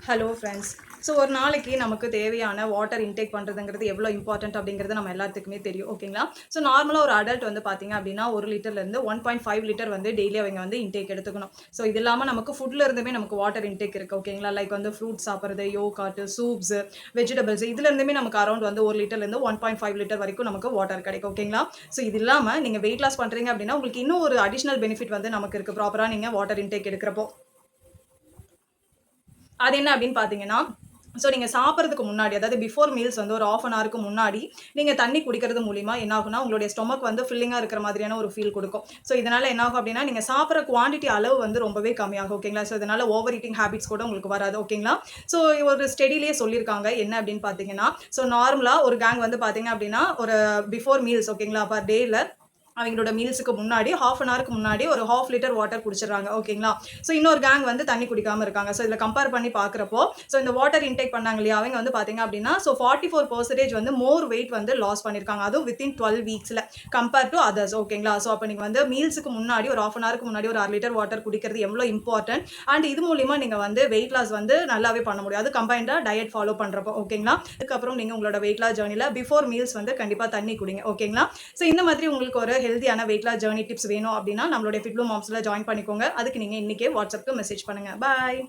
Hello friends. So ஒரு நாளைக்கு நமக்கு தேவையான வாட்டர் இன்டேக் பண்ணுறதுங்கிறது எவ்வளோ இம்பார்ட்டன்ட் அப்படிங்கிறது நம்ம எல்லாத்துக்குமே தெரியும். ஓகேங்களா? ஸோ நார்மலாக ஒரு அடல்ட் வந்து பார்த்தீங்க அப்படின்னா 1 லிட்டர்லேருந்து 1.5 லிட்டர் வந்து டெய்லி அவங்க வந்து இன்டேக் எடுத்துக்கணும். ஸோ இது இல்லாமல் நமக்கு ஃபுட்ல இருந்துமே நமக்கு வாட்டர் இன்டேக் இருக்குது. ஓகேங்களா? லைக் வந்து ஃப்ரூட்ஸ் சாப்பிட்றது, யோகாட்டு, சூப்ஸு, வெஜிடபிள்ஸ் இதுல இருந்துமே நமக்கு அரௌண்ட் வந்து 1 லிட்டர்லேருந்து 1.5 லிட்டர் வரைக்கும் நமக்கு வாட்டர் கிடைக்கும். ஓகேங்களா? ஸோ இது இல்லாமல் நீங்கள் வெயிட் லாஸ் பண்ணுறீங்க அப்படின்னா உங்களுக்கு இன்னும் ஒரு அடிஷனல் பெனிஃபிட் வந்து நமக்கு இருக்குது. ப்ராப்பராக நீங்கள் வாட்டர் இன்டேக் எடுக்கிறப்போ அது என்ன அப்படின்னு பார்த்தீங்கன்னா, ஸோ நீங்க சாப்பிட்றதுக்கு முன்னாடி, அதாவது பிஃபோர் மீல்ஸ் வந்து ஒரு 1/2 அன் ஹவருக்கு முன்னாடி, நீங்க தண்ணி குடிக்கிறது மூலியமா என்ன ஆகும்னா, உங்களுடைய ஸ்டொமக் வந்து ஃபில்லிங்கா இருக்கிற மாதிரியான ஒரு ஃபீல் குடுக்கும். ஸோ இதனால என்ன ஆகும் அப்டின்னா, நீங்க சாப்பிடுற குவான்டிட்டி அளவு வந்து ரொம்பவே கம்மியாகும். ஓகேங்களா? ஸோ இதனால ஓவர் ஈட்டிங் ஹேபிட்ஸ் கூட உங்களுக்கு வராது. ஓகேங்களா? ஸோ ஒரு ஸ்டடிலயே சொல்லியிருக்காங்க. என்ன அப்டின்னு பார்த்தீங்கன்னா, ஸோ நார்மலா ஒரு கேங் வந்து பார்த்தீங்க அப்டின்னா, ஒரு பிஃபோர் மீல்ஸ் ஓகேங்களா? பர் டேல அவங்களோட மீல்ஸுக்கு முன்னாடி 1/2 அன் ஹவருக்கு முன்னாடி ஒரு 1/2 லிட்டர் வாட்டர் குடிச்சிடுறாங்க. ஓகேங்களா? ஸோ இன்னொரு கேங் வந்து தண்ணி குடிக்காம இருக்காங்க. ஸோ இதில கம்பேர் பண்ணி பார்க்குறப்போ, ஸோ இந்த வாட்டர் இன்டேக் பண்ணாங்க இல்லையா? அவங்க வந்து பார்த்தீங்க அப்படின்னா, ஸோ 44% வந்து மோர் வெயிட் வந்து லாஸ் பண்ணியிருக்காங்க. அதுவும் வித்தின் 12 வீக்ஸ்ல கம்பேர் டூ அதர்ஸ். ஓகேங்களா? ஸோ அப்போ நீங்க வந்து மீல்ஸுக்கு முன்னாடி ஒரு 1/2 அன் ஹவருக்கு முன்னாடி ஒரு 1/2 லிட்டர் வாட்டர் குடிக்கிறது எவ்வளோ இம்பார்ட்டன்ட் அண்ட் இது மூலியமா நீங்க வந்து வெயிட் லாஸ் வந்து நல்லாவே பண்ண முடியும். அது கம்பைன்டா டயட் ஃபாலோ பண்றப்போ. ஓகேங்களா? அதுக்கப்புறம் நீங்க உங்களோட வெயிட் லாஸ் ஜர்னில பிஃபோர் மீல்ஸ் வந்து கண்டிப்பா தண்ணி குடிங்க. ஓகேங்களா? ஸோ இந்த மாதிரி உங்களுக்கு ஒரு ஹெல்தியான வெயிட் லாஸ் ஜர்னி டிப்ஸ் வேணும் அப்படின்னா நம்மளுடைய ஃபிட் ப்ளூம் மாம்ஸ்ல ஜாயின் பண்ணிக்கோங்க. அதுக்கு நீங்க இன்னைக்கே வாட்ஸ்அப்க்கு மெசேஜ் பண்ணுங்க. பாய்.